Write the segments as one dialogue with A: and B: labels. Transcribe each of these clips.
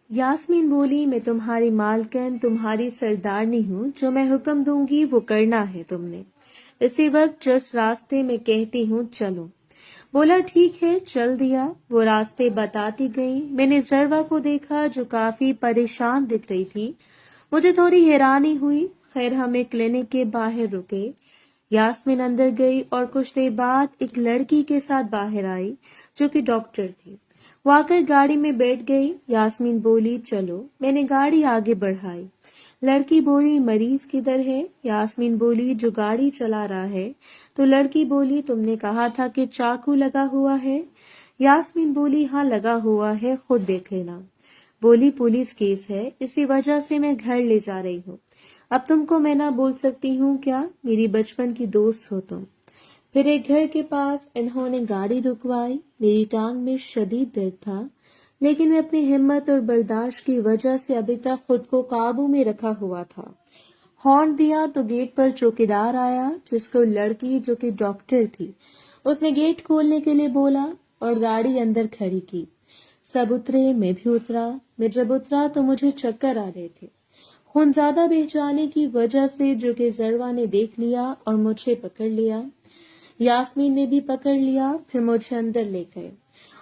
A: यास्मीन बोली, मैं तुम्हारी मालकिन, तुम्हारी सरदारनी हूँ, जो मैं हुक्म दूंगी वो करना है तुमने। इसी वक्त जिस रास्ते में कहती हूँ चलो। बोला ठीक है, चल दिया। वो रास्ते बताती गई। मैंने जरवा को देखा जो काफी परेशान दिख रही थी। मुझे थोड़ी हैरानी हुई। खैर हमें क्लिनिक के बाहर रुके। यास्मीन अंदर गई और कुछ देर बाद एक लड़की के साथ बाहर आई जो कि डॉक्टर थी। वो आकर गाड़ी में बैठ गई। यास्मीन बोली चलो। मैंने गाड़ी आगे बढ़ाई। लड़की बोली मरीज किधर है? यास्मीन बोली जो गाड़ी चला रहा है। तो लड़की बोली तुमने कहा था कि चाकू लगा हुआ है। यास्मीन बोली हाँ लगा हुआ है, खुद देख लेना। बोली पुलिस केस है, इसी वजह से मैं घर ले जा रही हूँ। अब तुमको मैं ना बोल सकती हूँ क्या? मेरी बचपन की दोस्त हो तुम। फिर एक घर के पास इन्होंने गाड़ी रुकवाई। मेरी टांग में शदीद दर्द था, लेकिन मैं अपनी हिम्मत और बर्दाश्त की वजह से अभी तक खुद को काबू में रखा हुआ था। हॉर्न दिया तो गेट पर चौकीदार आया, जिसको लड़की जो कि डॉक्टर थी उसने गेट खोलने के लिए बोला और गाड़ी अंदर खड़ी की। सब उतरे, मैं भी उतरा। मैं जब उतरा तो मुझे चक्कर आ रहे थे। खून ज्यादा बह जाने की वजह से जो कि जरवा ने देख लिया और मुझे पकड़ लिया। यास्मीन ने भी पकड़ लिया। फिर मुझे अंदर ले गए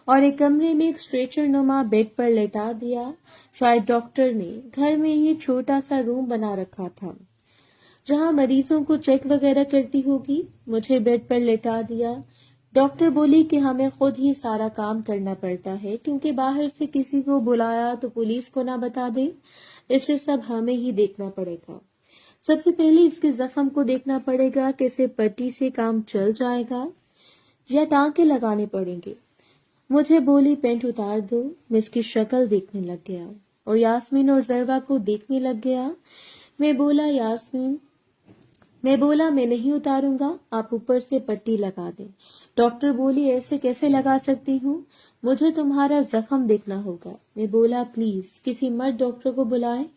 A: और एक कमरे में एक स्ट्रेचर नुमा बेड पर लेटा दिया। शायद डॉक्टर ने घर में ही छोटा सा रूम बना रखा था जहां मरीजों को चेक वगैरह करती होगी। मुझे बेड पर लेटा दिया। डॉक्टर बोली कि हमें खुद ही सारा काम करना पड़ता है, क्योंकि बाहर से किसी को बुलाया तो पुलिस को ना बता दे, इसे सब हमें ही देखना पड़ेगा। सबसे पहले इसके जख्म को देखना पड़ेगा, कैसे पट्टी से काम चल जाएगा या टांके लगाने पड़ेंगे। मुझे बोली पेंट उतार दो। मैं इसकी शक्ल देखने लग गया और यास्मीन और जरवा को देखने लग गया। मैं बोला मैं नहीं उतारूंगा, आप ऊपर से पट्टी लगा दें। डॉक्टर बोली ऐसे कैसे लगा सकती हूँ, मुझे तुम्हारा जख्म देखना होगा। मैं बोला प्लीज किसी मर्द डॉक्टर को बुलाए।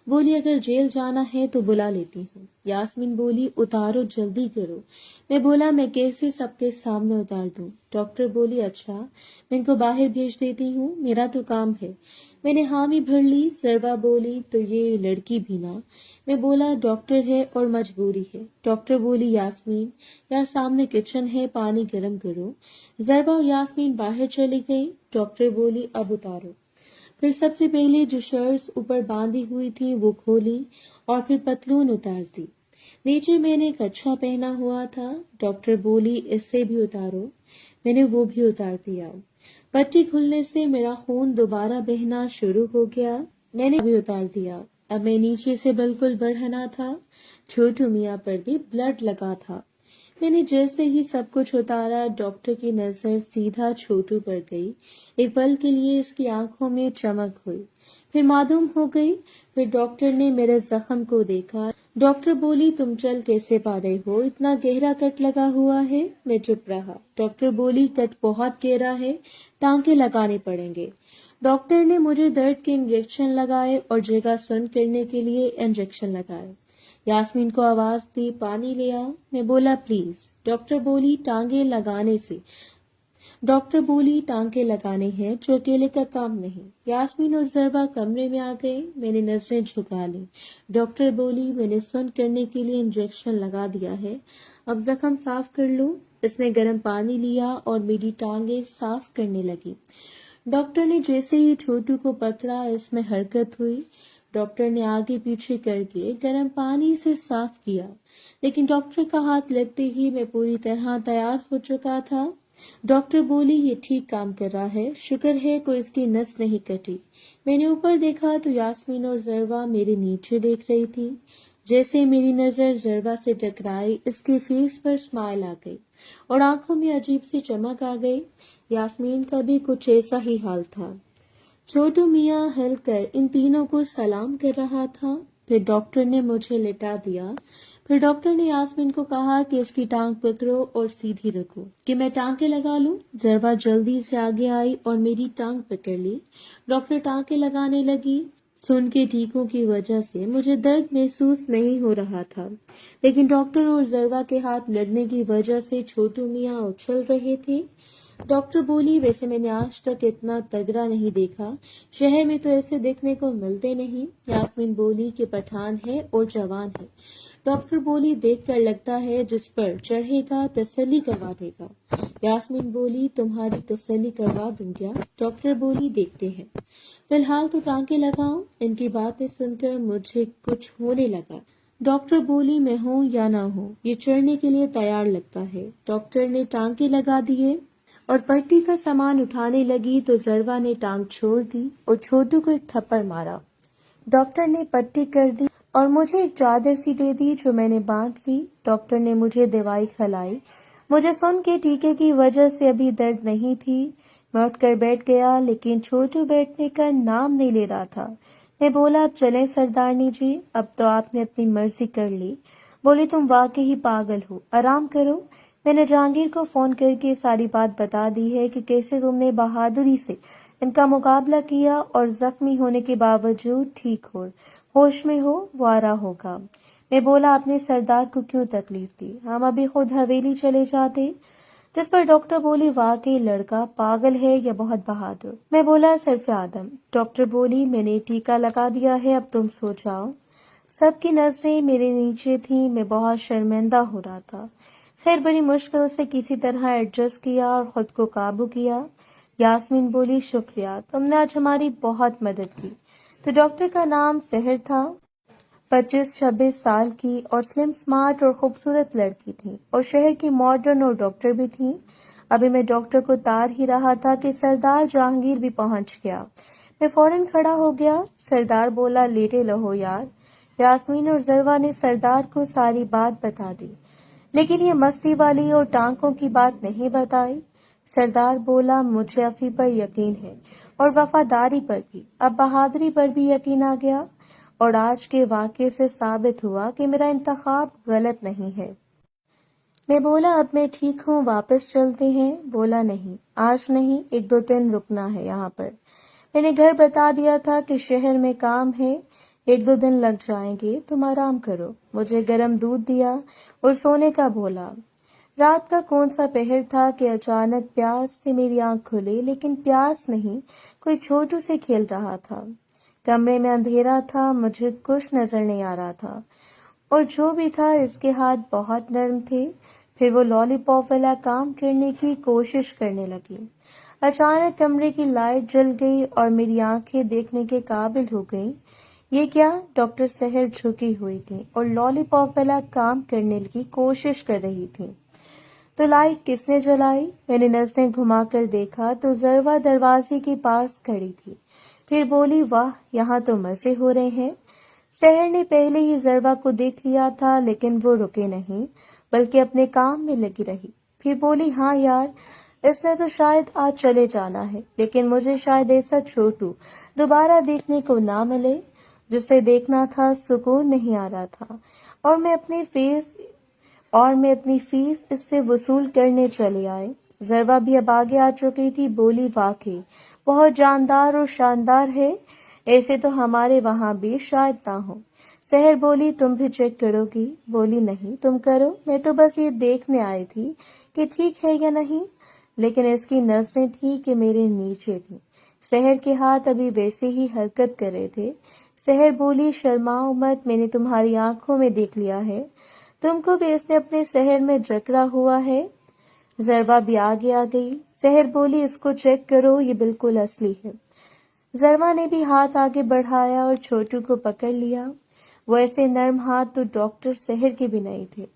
A: बोली अगर जेल जाना है तो बुला लेती हूँ। यास्मीन बोली उतारो, जल्दी करो। मैं बोला मैं कैसे सबके सामने उतार दूं? डॉक्टर बोली अच्छा, मैं इनको बाहर भेज देती हूँ, मेरा तो काम है। मैंने हामी भर ली। जरवा बोली तो ये लड़की भी ना। मैं बोला डॉक्टर है और मजबूरी है। डॉक्टर बोली यास्मीन यार सामने किचन है, पानी गर्म करो। जरवा और यास्मीन बाहर चली गई। डॉक्टर बोली अब उतारो। फिर सबसे पहले जो शर्ट्स ऊपर बांधी हुई थी वो खोली और फिर पतलून उतार दी। नीचे मैंने एक अच्छा पहना हुआ था। डॉक्टर बोली इससे भी उतारो। मैंने वो भी उतार दिया। पट्टी खुलने से मेरा खून दोबारा बहना शुरू हो गया। मैंने भी उतार दिया। अब मैं नीचे से बिल्कुल बढ़ना था। छोटू मियाँ पर भी ब्लड लगा था। मैंने जैसे ही सब कुछ उतारा, डॉक्टर की नजर सीधा छोटू पर गई। एक पल के लिए इसकी आंखों में चमक हुई, फिर मालूम हो गई। फिर डॉक्टर ने मेरे जख्म को देखा। डॉक्टर बोली तुम चल कैसे पा रहे हो, इतना गहरा कट लगा हुआ है। मैं चुप रहा। डॉक्टर बोली कट बहुत गहरा है, टांके लगाने पड़ेंगे। डॉक्टर ने मुझे दर्द के इंजेक्शन लगाए और जगह सुन करने के लिए इंजेक्शन लगाए। यास्मीन को आवाज दी पानी ले आओ। मैं बोला प्लीज। डॉक्टर बोली टांगे लगाने हैं, जो अकेले का काम नहीं। यास्मीन और जरबा कमरे में आ गए। मैंने नजरें झुका ली। डॉक्टर बोली मैंने सुन करने के लिए इंजेक्शन लगा दिया है, अब जख्म साफ कर लो। इसने गर्म पानी लिया और मेरी टांगे साफ करने लगी। डॉक्टर ने जैसे ही छोटू को पकड़ा, इसमें हरकत हुई। डॉक्टर ने आगे पीछे करके गर्म पानी से साफ किया, लेकिन डॉक्टर का हाथ लगते ही मैं पूरी तरह तैयार हो चुका था। डॉक्टर बोली ये ठीक काम कर रहा है, शुक्र है कोई इसकी नस नहीं कटी। मैंने ऊपर देखा तो यास्मीन और जरवा मेरे नीचे देख रही थी। जैसे मेरी नजर जरवा से टकराई, इसके फेस पर स्माइल आ गई और आंखों में अजीब सी चमक आ गई। यास्मीन का भी कुछ ऐसा ही हाल था। छोटू मियाँ हिलकर इन तीनों को सलाम कर रहा था। फिर डॉक्टर ने मुझे लिटा दिया। फिर डॉक्टर ने यास्मीन को कहा कि इसकी टांग पकड़ो और सीधी रखो, कि मैं टांके लगा लूं। जरवा जल्दी से आगे आई और मेरी टांग पकड़ ली। डॉक्टर टांके लगाने लगी। सुन के टीकों की वजह से मुझे दर्द महसूस नहीं हो रहा था, लेकिन डॉक्टर और जरवा के हाथ लगने की वजह से छोटू मियाँ उछल रहे थे। डॉक्टर बोली, वैसे मैंने आज तक इतना तगड़ा नहीं देखा, शहर में तो ऐसे देखने को मिलते नहीं। यास्मीन बोली कि पठान है और जवान है। डॉक्टर बोली, देखकर लगता है जिस पर चढ़ेगा तसल्ली करवा देगा। यास्मीन बोली, तुम्हारी तसल्ली करवा दूं क्या? डॉक्टर बोली, देखते हैं, फिलहाल तो टांके लगाओ। इनकी बातें सुनकर मुझे कुछ होने लगा। डॉक्टर बोली, मैं हूँ या ना हूँ, ये चढ़ने के लिए तैयार लगता है। डॉक्टर ने टांके लगा दिए और पट्टी का सामान उठाने लगी तो जरवा ने टांग छोड़ दी और छोटू को एक थप्पड़ मारा। डॉक्टर ने पट्टी कर दी और मुझे एक चादर सी दे दी जो मैंने बांध ली। डॉक्टर ने मुझे दवाई खिलाई। मुझे सुन के टीके की वजह से अभी दर्द नहीं थी। मैं उठकर बैठ गया, लेकिन छोटू बैठने का नाम नहीं ले रहा था। मैं बोला, अब चलें सरदारनी जी, अब तो आपने अपनी मर्जी कर ली। बोली, तुम वाकई ही पागल हो, आराम करो। मैंने जहांगीर को फोन करके सारी बात बता दी है कि कैसे तुमने बहादुरी से इनका मुकाबला किया और जख्मी होने के बावजूद ठीक हो, होश में हो, वो आ रहा होगा। मैं बोला, आपने सरदार को क्यों तकलीफ दी, हम अभी खुद हवेली चले जाते। जिस पर डॉक्टर बोली, वाकई लड़का पागल है या बहुत बहादुर। मैं बोला, सिर्फ आदम। डॉक्टर बोली, मैंने टीका लगा दिया है, अब तुम सो जाओ। सबकी नजरें मेरे नीचे थी। मैं बहुत शर्मिंदा हो रहा था। खैर बड़ी मुश्किल से किसी तरह एडजस्ट किया और खुद को काबू किया। यास्मीन बोली, शुक्रिया, तुमने आज हमारी बहुत मदद की। तो डॉक्टर का नाम सहर था। 25-26 साल की और स्लिम स्मार्ट और खूबसूरत लड़की थी और शहर की मॉडर्न और डॉक्टर भी थी। अभी मैं डॉक्टर को तार ही रहा था कि सरदार जहांगीर भी पहुंच गया। मैं फौरन खड़ा हो गया। सरदार बोला, लेटे रहो यार। यास्मीन और जरवा ने सरदार को सारी बात बता दी, लेकिन ये मस्ती वाली और टांकों की बात नहीं बताई। सरदार बोला, मुझे अफी पर यकीन है और वफादारी पर भी, अब बहादुरी पर भी यकीन आ गया और आज के वाक़े से साबित हुआ कि मेरा इंतखाब गलत नहीं है। मैं बोला, अब मैं ठीक हूँ, वापस चलते हैं। बोला, नहीं, आज नहीं, 1-2 दिन रुकना है यहाँ पर। मैंने घर बता दिया था कि शहर में काम है, 1-2 दिन लग जाएंगे, तुम आराम करो। मुझे गर्म दूध दिया और सोने का बोला। रात का कौन सा पहर था कि अचानक प्यास से मेरी आंख खुली, लेकिन प्यास नहीं, कोई छोटू से खेल रहा था। कमरे में अंधेरा था, मुझे कुछ नजर नहीं आ रहा था और जो भी था इसके हाथ बहुत नर्म थे। फिर वो लॉलीपॉप वाला काम करने की कोशिश करने लगी। अचानक कमरे की लाइट जल गई और मेरी आंखें देखने के काबिल हो गईं। ये क्या? डॉक्टर सहर झुकी हुई थी और लॉलीपॉप वाला काम करने की कोशिश कर रही थी। तो लाइट किसने जलाई? मैंने नजरें घुमाकर देखा तो जरवा दरवाजे के पास खड़ी थी। फिर बोली, वाह, यहाँ तो मजे हो रहे हैं। सहर ने पहले ही जरवा को देख लिया था, लेकिन वो रुके नहीं, बल्कि अपने काम में लगी रही। फिर बोली, हाँ यार, इसने तो शायद आज चले जाना है, लेकिन मुझे शायद ऐसा छोटू दोबारा देखने को ना मिले। जिसे देखना था सुकून नहीं आ रहा था और मैं अपनी फीस इससे वसूल करने चले आए। जरवा भी अब आगे आ चुकी थी। बोली, वाकई बहुत जानदार और शानदार है, ऐसे तो हमारे वहां भी शायद ना हो। सहर बोली, तुम भी चेक करोगी? बोली, नहीं, तुम करो, मैं तो बस ये देखने आई थी कि ठीक है या नहीं। लेकिन इसकी नजरें थी कि मेरे नीचे थी। सहर के हाथ अभी वैसे ही हरकत कर रहे थे। सहर बोली, शर्माओ मत, मैंने तुम्हारी आंखों में देख लिया है, तुमको भी इसने अपने शहर में जकड़ा हुआ है। जरवा भी आगे आ गई। सहर बोली, इसको चेक करो, ये बिल्कुल असली है। जरवा ने भी हाथ आगे बढ़ाया और छोटू को पकड़ लिया। वो ऐसे नर्म हाथ तो डॉक्टर सहर के भी नहीं थे।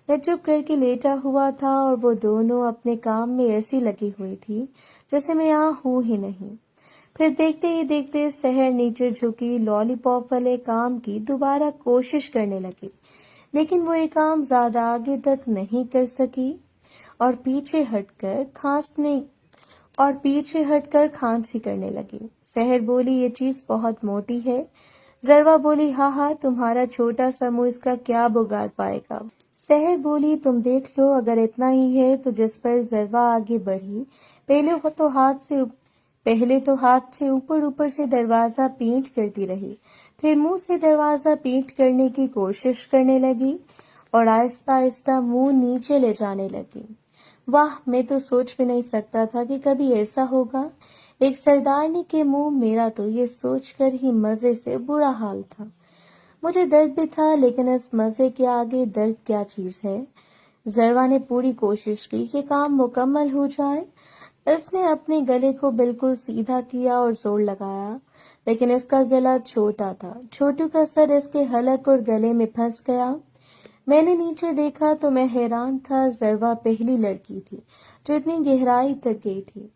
A: मैं चुप करके लेटा हुआ था और वो दोनों अपने काम में ऐसी लगी हुई थी जैसे मैं यहाँ हूँ ही नहीं। फिर देखते ही देखते सहर नीचे झुकी लॉलीपॉप वाले काम की दोबारा कोशिश करने लगी, लेकिन वो ये काम ज्यादा आगे तक नहीं कर सकी और पीछे हटकर खांसी करने लगी। सहर बोली, ये चीज बहुत मोटी है। जरवा बोली, हाँ, तुम्हारा छोटा सा मुंह इसका क्या बिगाड़ पाएगा। सहर बोली, तुम देख लो, अगर इतना ही है तो। जिस पर जरवा आगे बढ़ी। पहले तो हाथ से ऊपर से दरवाजा पेंट करती रही, फिर मुंह से दरवाजा पेंट करने की कोशिश करने लगी और आहिस्ता आहिस्ता मुंह नीचे ले जाने लगी। वाह, मैं तो सोच भी नहीं सकता था कि कभी ऐसा होगा। एक सरदारनी के मुंह मेरा तो ये सोचकर ही मजे से बुरा हाल था। मुझे दर्द भी था, लेकिन इस मजे के आगे दर्द क्या चीज है। जरवा ने पूरी कोशिश की कि काम मुकम्मल हो जाए। इसने अपने गले को बिल्कुल सीधा किया और जोर लगाया, लेकिन इसका गला छोटा था। छोटू का सर इसके हलक और गले में फंस गया। मैंने नीचे देखा तो मैं हैरान था। जरवा पहली लड़की थी जो इतनी गहराई तक गई थी।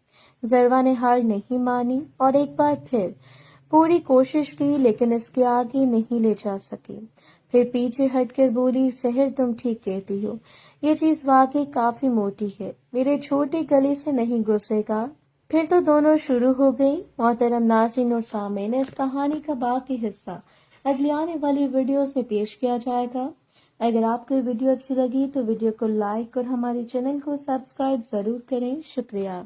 A: जरवा ने हार नहीं मानी और एक बार फिर पूरी कोशिश की, लेकिन इसके आगे नहीं ले जा सकी। फिर पीछे हटकर बोली, सहर तुम ठीक कहती हो, ये चीज वाकई काफी मोटी है, मेरे छोटे गले से नहीं घुसेगा। फिर तो दोनों शुरू हो गई। मोहतरम नाज़रीन और सामीन, इस कहानी का बाकी हिस्सा अगली आने वाली वीडियोस में पेश किया जाएगा। अगर आपको ये वीडियो अच्छी लगी तो वीडियो को लाइक और हमारे चैनल को सब्सक्राइब जरूर करें। शुक्रिया।